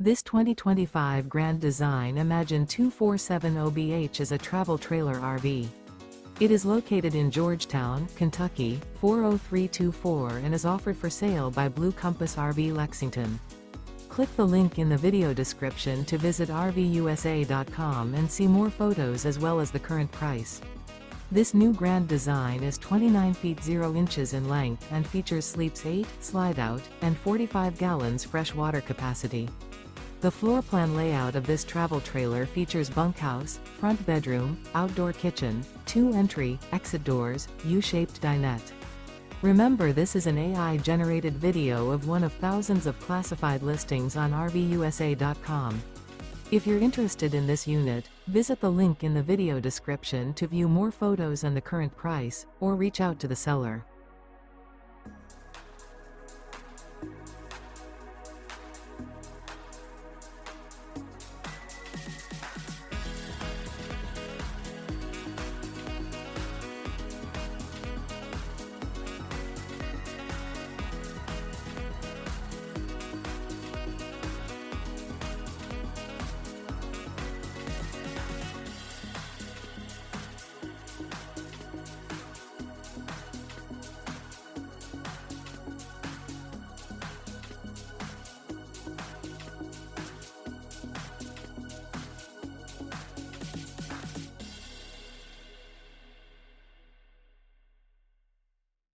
This 2025 Grand Design Imagine 2470BH is a travel trailer RV. It is located in Georgetown, Kentucky, 40324 and is offered for sale by Blue Compass RV Lexington. Click the link in the video description to visit RVUSA.com and see more photos as well as the current price. This new Grand Design is 29 feet 0 inches in length and features sleeps 8, slide-out, and 45 gallons fresh water capacity. The floor plan layout of this travel trailer features bunkhouse, front bedroom, outdoor kitchen, 2 entry, exit doors, U-shaped dinette. Remember, this is an AI-generated video of one of thousands of classified listings on RVUSA.com. If you're interested in this unit, visit the link in the video description to view more photos and the current price, or reach out to the seller.